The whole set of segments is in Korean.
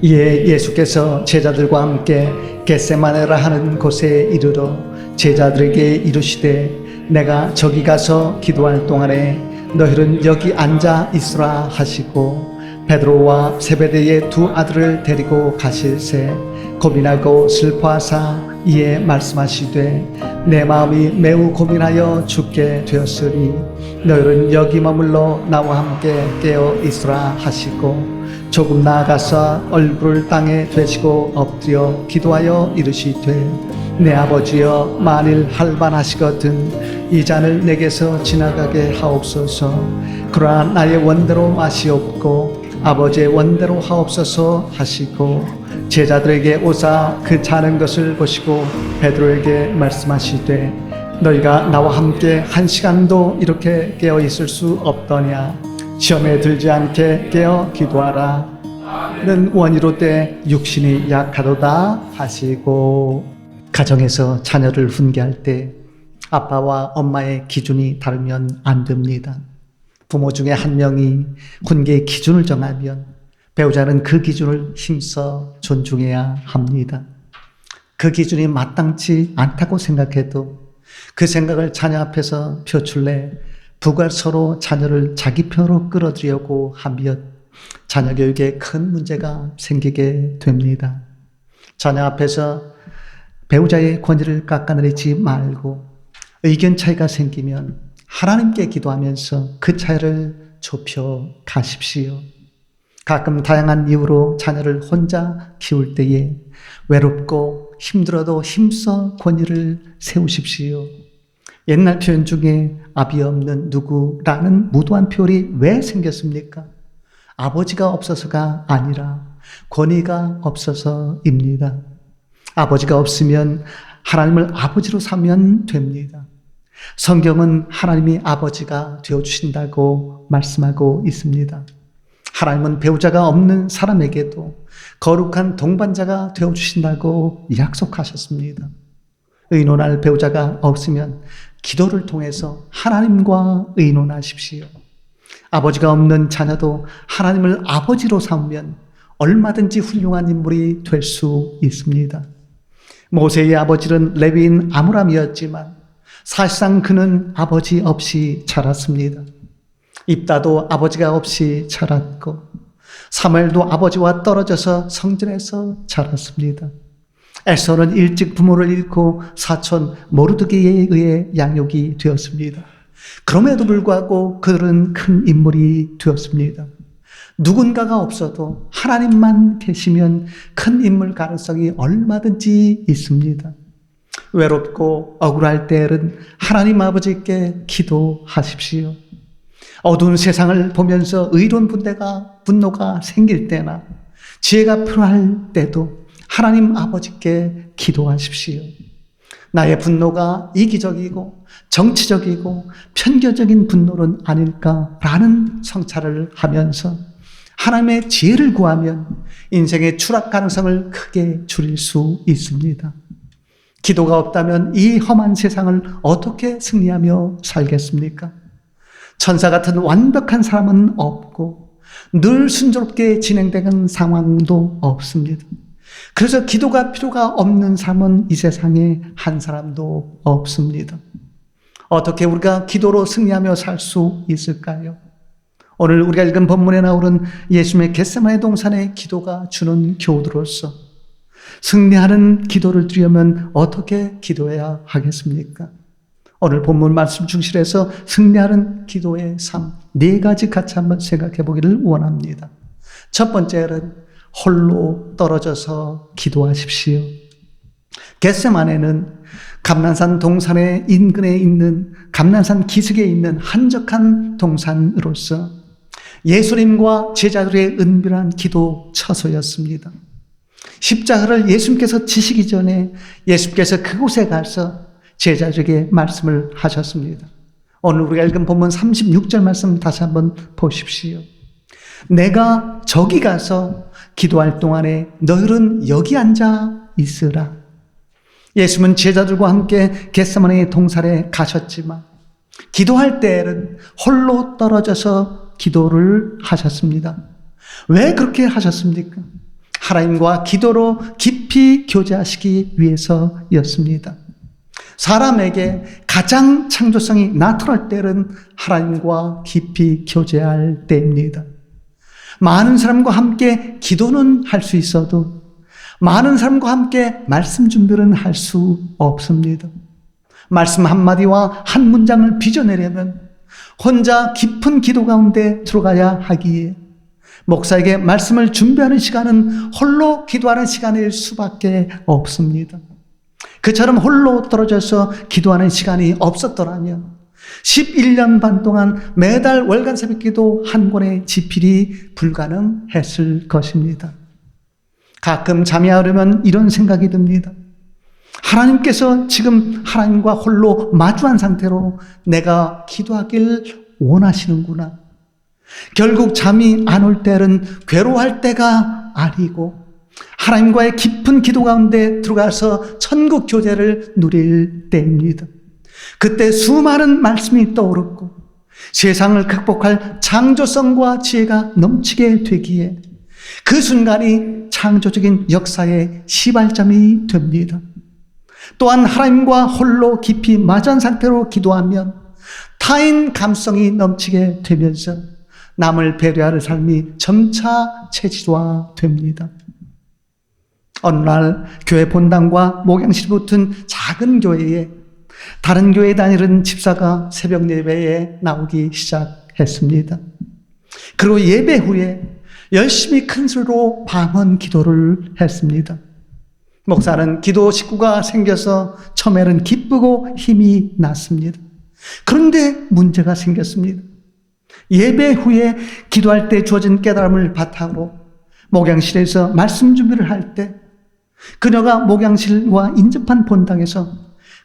이에 예수께서 제자들과 함께 겟세마네라 하는 곳에 이르러 제자들에게 이르시되 내가 저기 가서 기도할 동안에 너희는 여기 앉아 있으라 하시고 베드로와 세베대의 두 아들을 데리고 가실새 고민하고 슬퍼하사 이에 말씀하시되 내 마음이 매우 고민하여 죽게 되었으니 너희는 여기 머물러 나와 함께 깨어 있으라 하시고 조금 나아가서 얼굴을 땅에 되시고 엎드려 기도하여 이르시되 내 아버지여 만일 할만하시거든 이 잔을 내게서 지나가게 하옵소서. 그러나 나의 원대로 맛이 없고 아버지의 원대로 하옵소서 하시고 제자들에게 오사 그 자는 것을 보시고 베드로에게 말씀하시되 너희가 나와 함께 1시간도 이렇게 깨어 있을 수 없더냐. 시험에 들지 않게 깨어 기도하라. 는 원이로되 육신이 약하도다 하시고. 가정에서 자녀를 훈계할 때 아빠와 엄마의 기준이 다르면 안 됩니다. 부모 중에 한 명이 훈계의 기준을 정하면 배우자는 그 기준을 힘써 존중해야 합니다. 그 기준이 마땅치 않다고 생각해도 그 생각을 자녀 앞에서 표출해 부가 서로 자녀를 자기 편으로 끌어들이려고 하면 자녀 교육에 큰 문제가 생기게 됩니다. 자녀 앞에서 배우자의 권위를 깎아내리지 말고 의견 차이가 생기면 하나님께 기도하면서 그 차이를 좁혀 가십시오. 가끔 다양한 이유로 자녀를 혼자 키울 때에 외롭고 힘들어도 힘써 권위를 세우십시오. 옛날 표현 중에 아비 없는 누구라는 무도한 표현이 왜 생겼습니까? 아버지가 없어서가 아니라 권위가 없어서입니다. 아버지가 없으면 하나님을 아버지로 삼으면 됩니다. 성경은 하나님이 아버지가 되어주신다고 말씀하고 있습니다. 하나님은 배우자가 없는 사람에게도 거룩한 동반자가 되어주신다고 약속하셨습니다. 의논할 배우자가 없으면 기도를 통해서 하나님과 의논하십시오. 아버지가 없는 자녀도 하나님을 아버지로 삼으면 얼마든지 훌륭한 인물이 될 수 있습니다. 모세의 아버지는 레위인 아므람이었지만 사실상 그는 아버지 없이 자랐습니다. 입다도 아버지가 없이 자랐고 사무엘도 아버지와 떨어져서 성전에서 자랐습니다. 에서는 일찍 부모를 잃고 사촌 모르드게에 의해 양육이 되었습니다. 그럼에도 불구하고 그들은 큰 인물이 되었습니다. 누군가가 없어도 하나님만 계시면 큰 인물 가능성이 얼마든지 있습니다. 외롭고 억울할 때는 하나님 아버지께 기도하십시오. 어두운 세상을 보면서 의로운 분노가 생길 때나 지혜가 필요할 때도 하나님 아버지께 기도하십시오. 나의 분노가 이기적이고 정치적이고 편견적인 분노는 아닐까라는 성찰을 하면서 하나님의 지혜를 구하면 인생의 추락 가능성을 크게 줄일 수 있습니다. 기도가 없다면 이 험한 세상을 어떻게 승리하며 살겠습니까? 천사 같은 완벽한 사람은 없고 늘 순조롭게 진행되는 상황도 없습니다. 그래서 기도가 필요가 없는 사람은 이 세상에 한 사람도 없습니다. 어떻게 우리가 기도로 승리하며 살 수 있을까요? 오늘 우리가 읽은 본문에 나오는 예수님의 겟세마네 동산의 기도가 주는 교훈으로서 승리하는 기도를 드리려면 어떻게 기도해야 하겠습니까? 오늘 본문 말씀 중심에서 승리하는 기도의 삶 4가지 같이 한번 생각해 보기를 원합니다. 첫 번째는 홀로 떨어져서 기도하십시오. 겟세마네는 감난산 동산의 인근에 있는 감난산 기슭에 있는 한적한 동산으로서 예수님과 제자들의 은밀한 기도 처소였습니다. 십자가를 예수님께서 지시기 전에 예수님께서 그곳에 가서 제자들에게 말씀을 하셨습니다. 오늘 우리가 읽은 본문 36절 말씀 다시 한번 보십시오. 내가 저기 가서 기도할 동안에 너희는 여기 앉아 있으라. 예수님은 제자들과 함께 겟세마네 동산에 가셨지만 기도할 때에는 홀로 떨어져서 기도를 하셨습니다. 왜 그렇게 하셨습니까? 하나님과 기도로 깊이 교제하시기 위해서였습니다. 사람에게 가장 창조성이 나타날 때는 하나님과 깊이 교제할 때입니다. 많은 사람과 함께 기도는 할 수 있어도 많은 사람과 함께 말씀 준비는 할 수 없습니다. 말씀 한마디와 한 문장을 빚어내려면 혼자 깊은 기도 가운데 들어가야 하기에 목사에게 말씀을 준비하는 시간은 홀로 기도하는 시간일 수밖에 없습니다. 그처럼 홀로 떨어져서 기도하는 시간이 없었더라면 11년 반 동안 매달 월간 새벽기도 한 권의 집필이 불가능했을 것입니다. 가끔 잠이 오려면 이런 생각이 듭니다. 하나님께서 지금 하나님과 홀로 마주한 상태로 내가 기도하길 원하시는구나. 결국 잠이 안 올 때는 괴로워할 때가 아니고 하나님과의 깊은 기도 가운데 들어가서 천국 교제를 누릴 때입니다. 그때 수많은 말씀이 떠오르고 세상을 극복할 창조성과 지혜가 넘치게 되기에 그 순간이 창조적인 역사의 시발점이 됩니다. 또한 하나님과 홀로 깊이 마주한 상태로 기도하면 타인 감성이 넘치게 되면서 남을 배려하는 삶이 점차 체질화됩니다. 어느 날 교회 본당과 목양실이 붙은 작은 교회에 다른 교회 다니는 집사가 새벽 예배에 나오기 시작했습니다. 그리고 예배 후에 열심히 큰 소리로 방언 기도를 했습니다. 목사는 기도 식구가 생겨서 처음에는 기쁘고 힘이 났습니다. 그런데 문제가 생겼습니다. 예배 후에 기도할 때 주어진 깨달음을 바탕으로 목양실에서 말씀 준비를 할 때 그녀가 목양실과 인접한 본당에서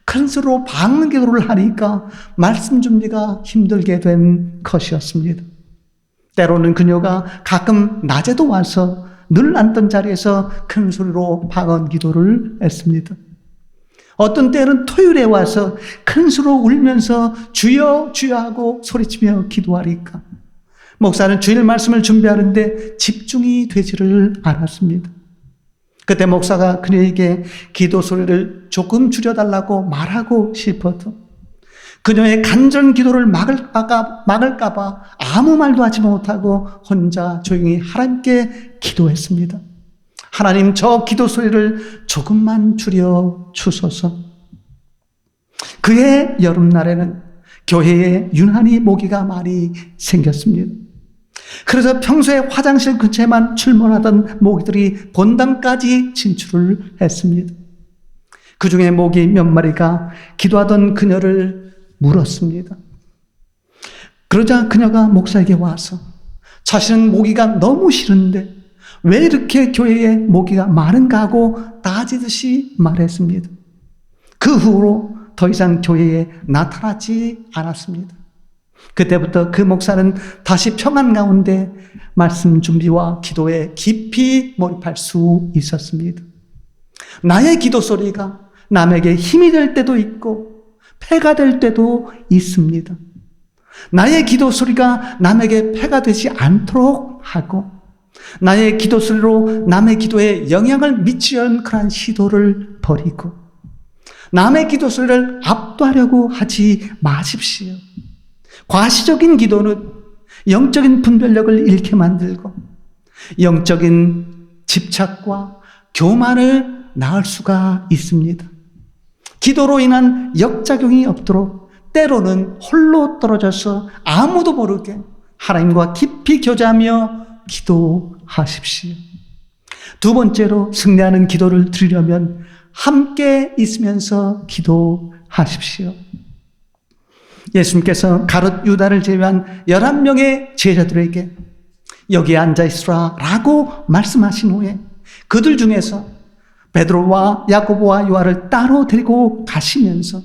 큰 소리로 방언 기도를 하니까 말씀 준비가 힘들게 된 것이었습니다. 때로는 그녀가 가끔 낮에도 와서 늘 앉던 자리에서 큰 소리로 방언 기도를 했습니다. 어떤 때는 토요일에 와서 큰 소리로 울면서 주여 주여 하고 소리치며 기도하니까 목사는 주일 말씀을 준비하는데 집중이 되지를 않았습니다. 그때 목사가 그녀에게 기도 소리를 조금 줄여달라고 말하고 싶어도 그녀의 간절한 기도를 막을까봐 아무 말도 하지 못하고 혼자 조용히 하나님께 기도했습니다. 하나님, 저 기도 소리를 조금만 줄여 주소서. 그해 여름날에는 교회에 유난히 모기가 많이 생겼습니다. 그래서 평소에 화장실 근처에만 출몰하던 모기들이 본당까지 진출을 했습니다. 그 중에 모기 몇 마리가 기도하던 그녀를 물었습니다. 그러자 그녀가 목사에게 와서 자신은 모기가 너무 싫은데 왜 이렇게 교회에 모기가 많은가 하고 따지듯이 말했습니다. 그 후로 더 이상 교회에 나타나지 않았습니다. 그때부터 그 목사는 다시 평안 가운데 말씀 준비와 기도에 깊이 몰입할 수 있었습니다. 나의 기도 소리가 남에게 힘이 될 때도 있고 폐가 될 때도 있습니다. 나의 기도 소리가 남에게 폐가 되지 않도록 하고 나의 기도 소리로 남의 기도에 영향을 미치려는 그런 시도를 버리고 남의 기도 소리를 압도하려고 하지 마십시오. 과시적인 기도는 영적인 분별력을 잃게 만들고 영적인 집착과 교만을 낳을 수가 있습니다. 기도로 인한 역작용이 없도록 때로는 홀로 떨어져서 아무도 모르게 하나님과 깊이 교제하며 기도하십시오. 두 번째로 승리하는 기도를 드리려면 함께 있으면서 기도하십시오. 예수님께서 가룟 유다를 제외한 11명의 제자들에게 여기에 앉아있으라 라고 말씀하신 후에 그들 중에서 베드로와 야고보와 요한을 따로 데리고 가시면서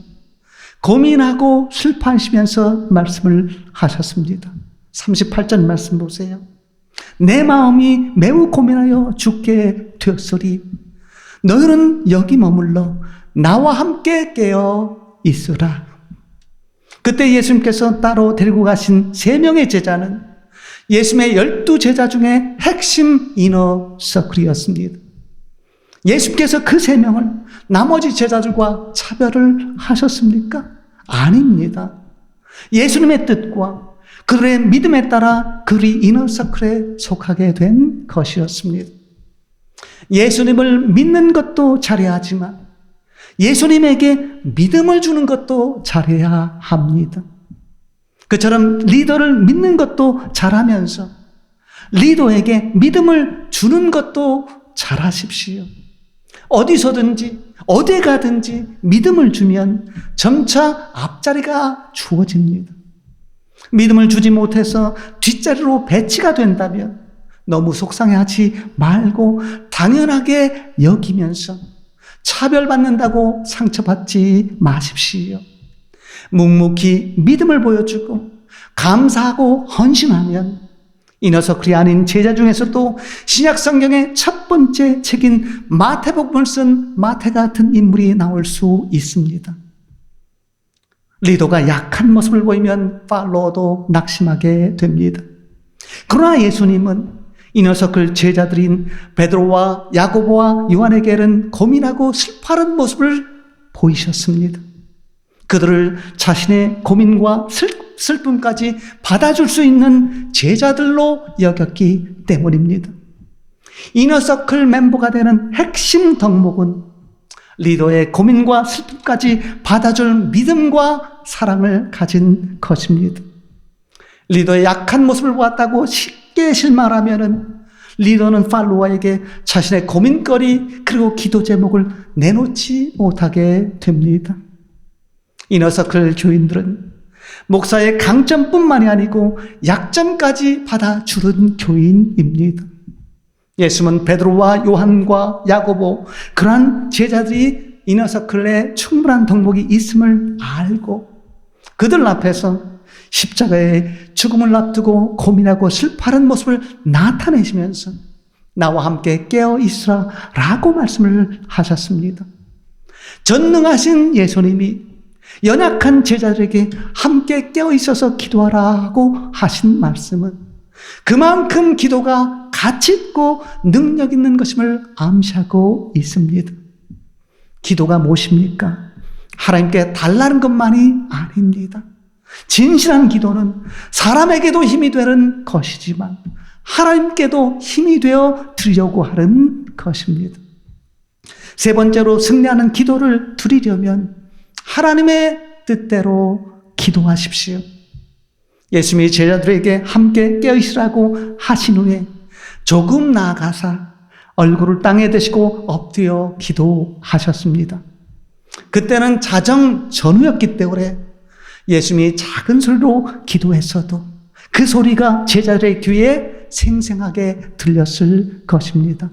고민하고 슬퍼하시면서 말씀을 하셨습니다. 38절 말씀 보세요. 내 마음이 매우 고민하여 죽게 되었으리 너희는 여기 머물러 나와 함께 깨어 있으라. 그때 예수님께서 따로 데리고 가신 3명의 제자는 예수님의 12 제자 중에 핵심 이너서클이었습니다. 예수님께서 그 3명을 나머지 제자들과 차별을 하셨습니까? 아닙니다. 예수님의 뜻과 그들의 믿음에 따라 그들이 이너서클에 속하게 된 것이었습니다. 예수님을 믿는 것도 잘해야 하지만 예수님에게 믿음을 주는 것도 잘해야 합니다. 그처럼 리더를 믿는 것도 잘하면서 리더에게 믿음을 주는 것도 잘하십시오. 어디서든지 어디 가든지 믿음을 주면 점차 앞자리가 주어집니다. 믿음을 주지 못해서 뒷자리로 배치가 된다면 너무 속상해하지 말고 당연하게 여기면서 차별받는다고 상처받지 마십시오. 묵묵히 믿음을 보여주고 감사하고 헌신하면 이너서클이 아닌 제자 중에서도 신약 성경의 첫 번째 책인 마태복음을 쓴 마태 같은 인물이 나올 수 있습니다. 리더가 약한 모습을 보이면 팔로워도 낙심하게 됩니다. 그러나 예수님은 이너서클 제자들인 베드로와 야고보와 요한에게는 고민하고 슬퍼하는 모습을 보이셨습니다. 그들을 자신의 고민과 슬픔까지 받아줄 수 있는 제자들로 여겼기 때문입니다. 이너서클 멤버가 되는 핵심 덕목은 리더의 고민과 슬픔까지 받아줄 믿음과 사랑을 가진 것입니다. 리더의 약한 모습을 보았다고 쉽게 실망하면 리더는 팔로워에게 자신의 고민거리 그리고 기도 제목을 내놓지 못하게 됩니다. 이너서클 교인들은 목사의 강점뿐만이 아니고 약점까지 받아주는 교인입니다. 예수님은 베드로와 요한과 야고보 그러한 제자들이 이너서클에 충분한 덕목이 있음을 알고 그들 앞에서 십자가의 죽음을 앞두고 고민하고 슬퍼하는 모습을 나타내시면서 나와 함께 깨어 있으라 라고 말씀을 하셨습니다. 전능하신 예수님이 연약한 제자들에게 함께 깨어 있어서 기도하라고 하신 말씀은 그만큼 기도가 가치 있고 능력 있는 것임을 암시하고 있습니다. 기도가 무엇입니까? 하나님께 달라는 것만이 아닙니다. 진실한 기도는 사람에게도 힘이 되는 것이지만 하나님께도 힘이 되어 드리려고 하는 것입니다. 세 번째로 승리하는 기도를 드리려면 하나님의 뜻대로 기도하십시오. 예수님이 제자들에게 함께 깨어있으라고 하신 후에 조금 나아가사 얼굴을 땅에 대시고 엎드려 기도하셨습니다. 그때는 자정 전후였기 때문에 예수님이 작은 소리로 기도했어도 그 소리가 제자들의 귀에 생생하게 들렸을 것입니다.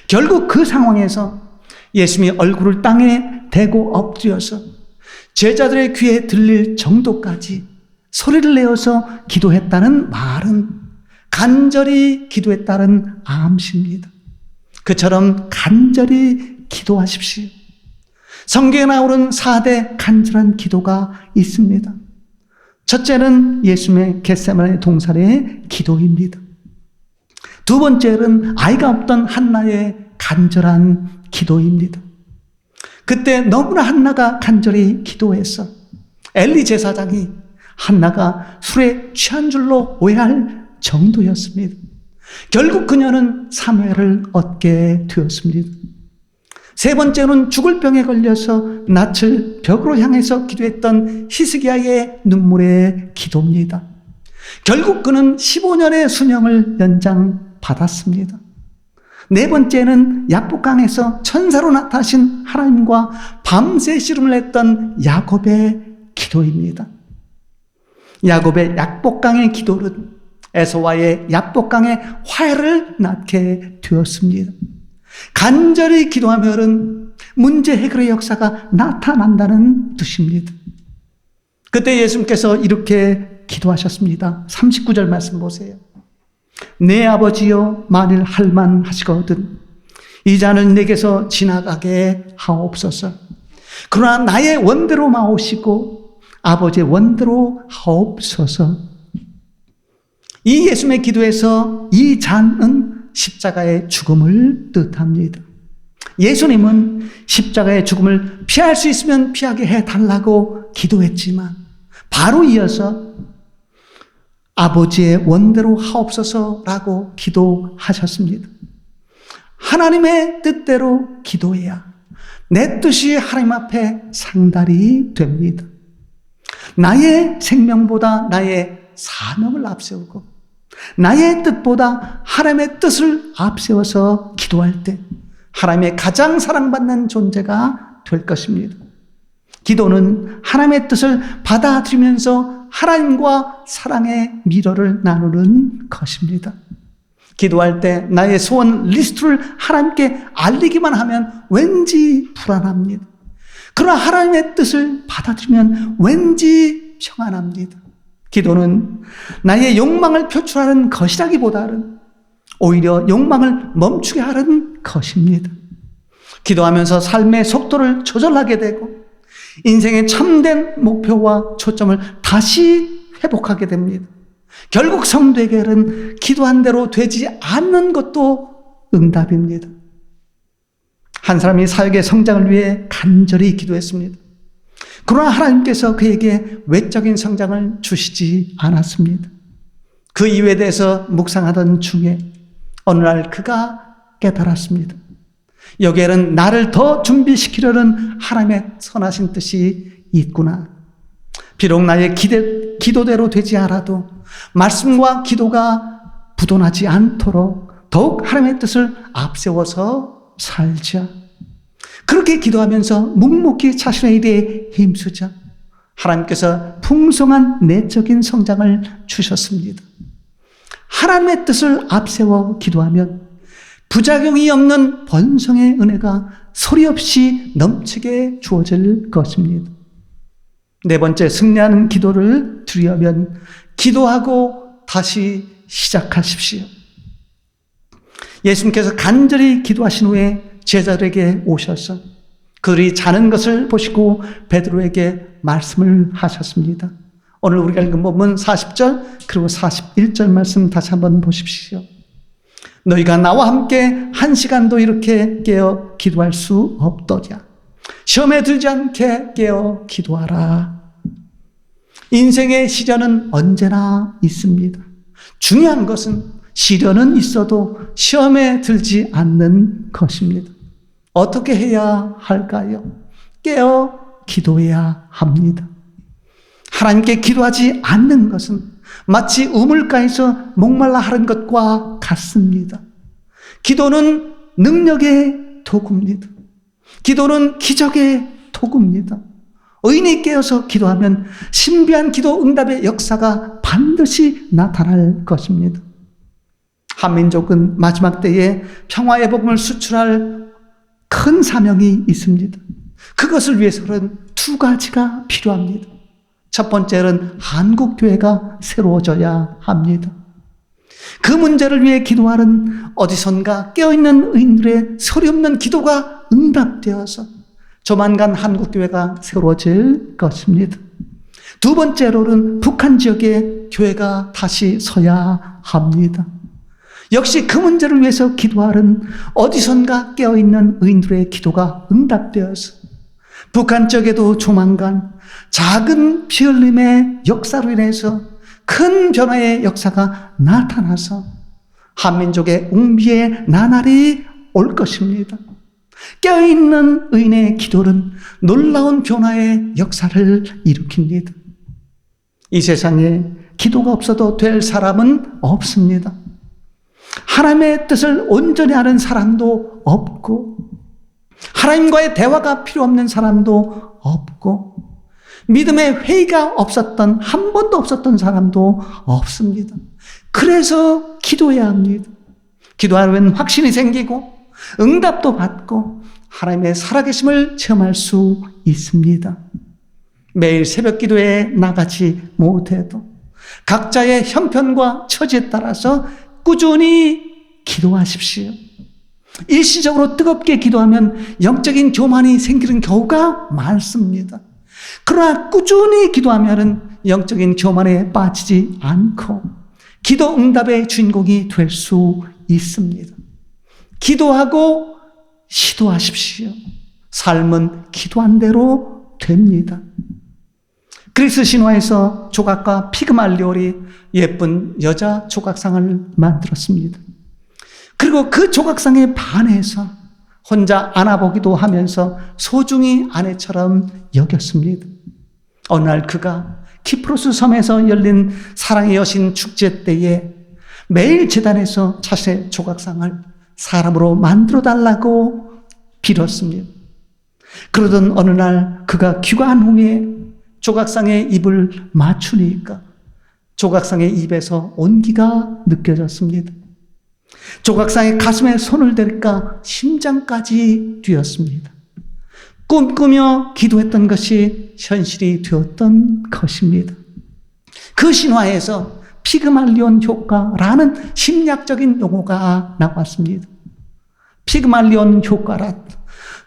결국 그 상황에서 예수님이 얼굴을 땅에 대고 엎드려서 제자들의 귀에 들릴 정도까지 소리를 내어서 기도했다는 말은 간절히 기도했다는 암시입니다. 그처럼 간절히 기도하십시오. 성경에 나오는 4대 간절한 기도가 있습니다. 첫째는 예수님의 겟세마네 동산의 기도입니다. 두 번째는 아이가 없던 한나의 간절한 기도입니다. 그때 너무나 한나가 간절히 기도해서 엘리 제사장이 한나가 술에 취한 줄로 오해할 정도였습니다. 결국 그녀는 사무엘을 얻게 되었습니다. 세 번째는 죽을 병에 걸려서 낯을 벽으로 향해서 기도했던 히스기야의 눈물의 기도입니다. 결국 그는 15년의 수명을 연장받았습니다. 네 번째는 야복강에서 천사로 나타나신 하나님과 밤새 씨름을 했던 야곱의 기도입니다. 야곱의 야복강의 기도는 에서와의 야복강의 화해를 낳게 되었습니다. 간절히 기도하면 문제 해결의 역사가 나타난다는 뜻입니다. 그때 예수님께서 이렇게 기도하셨습니다. 39절 말씀 보세요. 내 아버지여 만일 할만하시거든 이 잔을 내게서 지나가게 하옵소서. 그러나 나의 원대로 마오시고 아버지의 원대로 하옵소서. 이 예수님의 기도에서 이 잔은 십자가의 죽음을 뜻합니다. 예수님은 십자가의 죽음을 피할 수 있으면 피하게 해달라고 기도했지만 바로 이어서 아버지의 원대로 하옵소서라고 기도하셨습니다. 하나님의 뜻대로 기도해야 내 뜻이 하나님 앞에 상달이 됩니다. 나의 생명보다 나의 사명을 앞세우고 나의 뜻보다 하나님의 뜻을 앞세워서 기도할 때 하나님의 가장 사랑받는 존재가 될 것입니다. 기도는 하나님의 뜻을 받아들이면서 하나님과 사랑의 미러를 나누는 것입니다. 기도할 때 나의 소원 리스트를 하나님께 알리기만 하면 왠지 불안합니다. 그러나 하나님의 뜻을 받아들이면 왠지 평안합니다. 기도는 나의 욕망을 표출하는 것이라기보다는 오히려 욕망을 멈추게 하는 것입니다. 기도하면서 삶의 속도를 조절하게 되고 인생의 참된 목표와 초점을 다시 회복하게 됩니다. 결국 성도에게는 기도한 대로 되지 않는 것도 응답입니다. 한 사람이 사역의 성장을 위해 간절히 기도했습니다. 그러나 하나님께서 그에게 외적인 성장을 주시지 않았습니다. 그 이유에 대해서 묵상하던 중에 어느 날 그가 깨달았습니다. 여기에는 나를 더 준비시키려는 하나님의 선하신 뜻이 있구나. 비록 나의 기도대로 되지 않아도 말씀과 기도가 부도나지 않도록 더욱 하나님의 뜻을 앞세워서 살자. 그렇게 기도하면서 묵묵히 자신의 일에 힘쓰자. 하나님께서 풍성한 내적인 성장을 주셨습니다. 하나님의 뜻을 앞세워 기도하면 부작용이 없는 번성의 은혜가 소리 없이 넘치게 주어질 것입니다. 네 번째, 승리하는 기도를 드리려면 기도하고 다시 시작하십시오. 예수님께서 간절히 기도하신 후에 제자들에게 오셔서 그들이 자는 것을 보시고 베드로에게 말씀을 하셨습니다. 오늘 우리가 읽은 본문 40절 그리고 41절 말씀 다시 한번 보십시오. 너희가 나와 함께 한 시간도 이렇게 깨어 기도할 수 없더냐. 시험에 들지 않게 깨어 기도하라. 인생의 시련은 언제나 있습니다. 중요한 것은 시련은 있어도 시험에 들지 않는 것입니다. 어떻게 해야 할까요? 깨어 기도해야 합니다. 하나님께 기도하지 않는 것은 마치 우물가에서 목말라 하는 것과 같습니다. 기도는 능력의 도구입니다. 기도는 기적의 도구입니다. 의인이 깨어서 기도하면 신비한 기도 응답의 역사가 반드시 나타날 것입니다. 한민족은 마지막 때에 평화의 복음을 수출할 큰 사명이 있습니다. 그것을 위해서는 두 가지가 필요합니다. 첫 번째는 한국교회가 새로워져야 합니다. 그 문제를 위해 기도하는 어디선가 깨어있는 의인들의 소리 없는 기도가 응답되어서 조만간 한국교회가 새로워질 것입니다. 두 번째로는 북한 지역의 교회가 다시 서야 합니다. 역시 그 문제를 위해서 기도하는 어디선가 깨어있는 의인들의 기도가 응답되어서 북한 쪽에도 조만간 작은 피 흘림의 역사로 인해서 큰 변화의 역사가 나타나서 한민족의 웅비의 나날이 올 것입니다. 깨어있는 의인의 기도는 놀라운 변화의 역사를 일으킵니다. 이 세상에 기도가 없어도 될 사람은 없습니다. 하나님의 뜻을 온전히 아는 사람도 없고 하나님과의 대화가 필요 없는 사람도 없고 믿음의 회의가 없었던 한 번도 없었던 사람도 없습니다. 그래서 기도해야 합니다. 기도하면 확신이 생기고 응답도 받고 하나님의 살아계심을 체험할 수 있습니다. 매일 새벽 기도에 나가지 못해도 각자의 형편과 처지에 따라서 꾸준히 기도하십시오. 일시적으로 뜨겁게 기도하면 영적인 교만이 생기는 경우가 많습니다. 그러나 꾸준히 기도하면 영적인 교만에 빠지지 않고 기도 응답의 주인공이 될 수 있습니다. 기도하고 시도하십시오. 삶은 기도한 대로 됩니다. 그리스 신화에서 조각가 피그말리올이 예쁜 여자 조각상을 만들었습니다. 그리고 그 조각상에 반해서 혼자 안아보기도 하면서 소중히 아내처럼 여겼습니다. 어느 날 그가 키프로스 섬에서 열린 사랑의 여신 축제 때에 매일 제단에서 자신의 조각상을 사람으로 만들어달라고 빌었습니다. 그러던 어느 날 그가 귀가한 후에 조각상에 입을 맞추니까 조각상의 입에서 온기가 느껴졌습니다. 조각상의 가슴에 손을 대니까 심장까지 뛰었습니다. 꿈꾸며 기도했던 것이 현실이 되었던 것입니다. 그 신화에서 피그말리온 효과라는 심리학적인 용어가 나왔습니다. 피그말리온 효과란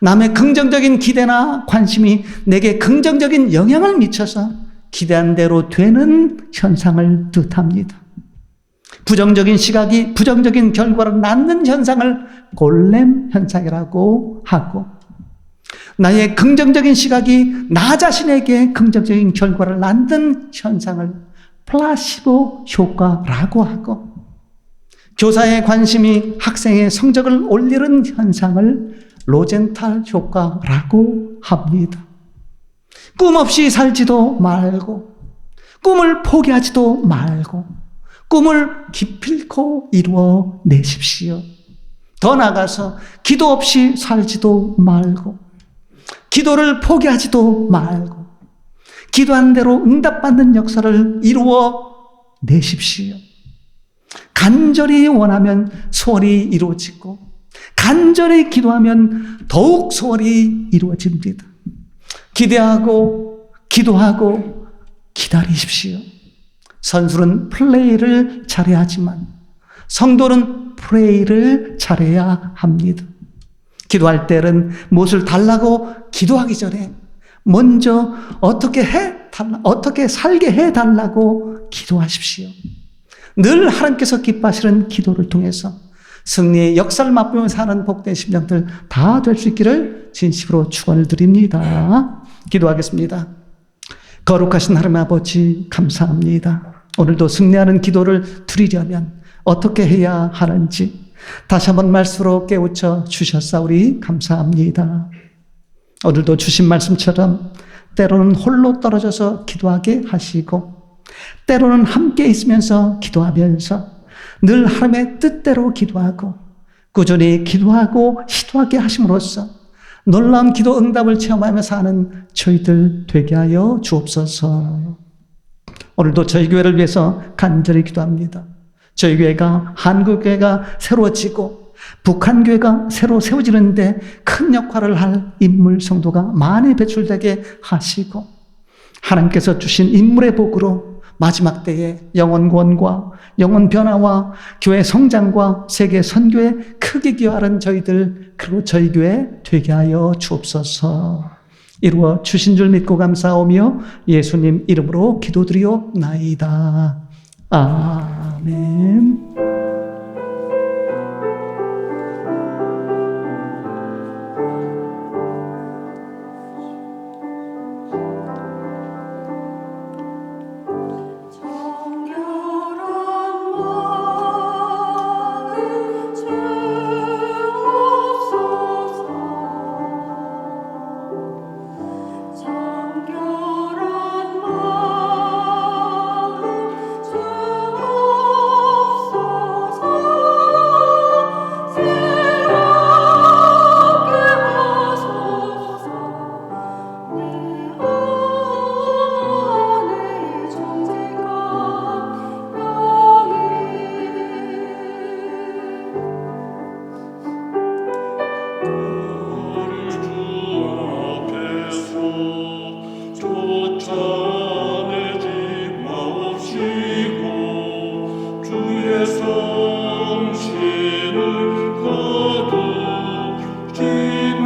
남의 긍정적인 기대나 관심이 내게 긍정적인 영향을 미쳐서 기대한 대로 되는 현상을 뜻합니다. 부정적인 시각이 부정적인 결과를 낳는 현상을 골렘 현상이라고 하고, 나의 긍정적인 시각이 나 자신에게 긍정적인 결과를 낳는 현상을 플라시보 효과라고 하고, 교사의 관심이 학생의 성적을 올리는 현상을 로젠탈 효과라고 합니다. 꿈 없이 살지도 말고, 꿈을 포기하지도 말고, 꿈을 기필코 이루어 내십시오. 더 나아가서 기도 없이 살지도 말고, 기도를 포기하지도 말고, 기도한 대로 응답받는 역사를 이루어 내십시오. 간절히 원하면 소원이 이루어지고, 간절히 기도하면 더욱 소원이 이루어집니다. 기대하고 기도하고 기다리십시오. 선수는 플레이를 잘해야 하지만 성도는 프레이를 잘해야 합니다. 기도할 때는 무엇을 달라고 기도하기 전에 먼저 어떻게 살게 해달라고 기도하십시오. 늘 하나님께서 기뻐하시는 기도를 통해서 승리의 역사를 맛보며 사는 복된 심령들 다 될 수 있기를 진심으로 축원을 드립니다. 기도하겠습니다. 거룩하신 하나님 아버지 감사합니다. 오늘도 승리하는 기도를 드리려면 어떻게 해야 하는지 다시 한번 말씀으로 깨우쳐 주셨사오니 감사합니다. 오늘도 주신 말씀처럼 때로는 홀로 떨어져서 기도하게 하시고, 때로는 함께 있으면서 기도하면서 늘 하나님의 뜻대로 기도하고 꾸준히 기도하고 시도하게 하심으로써 놀라운 기도 응답을 체험하며 사는 저희들 되게 하여 주옵소서. 오늘도 저희 교회를 위해서 간절히 기도합니다. 저희 교회가 한국교회가 새로워지고 북한교회가 새로 세워지는데 큰 역할을 할 인물 성도가 많이 배출되게 하시고, 하나님께서 주신 인물의 복으로 마지막 때에 영혼 구원과 영혼 변화와 교회 성장과 세계 선교에 크게 기여하는 저희들, 그리고 저희 교회 되게 하여 주옵소서. 이루어 주신 줄 믿고 감사하며 예수님 이름으로 기도드리옵나이다. 아멘. 성신을 거두지마.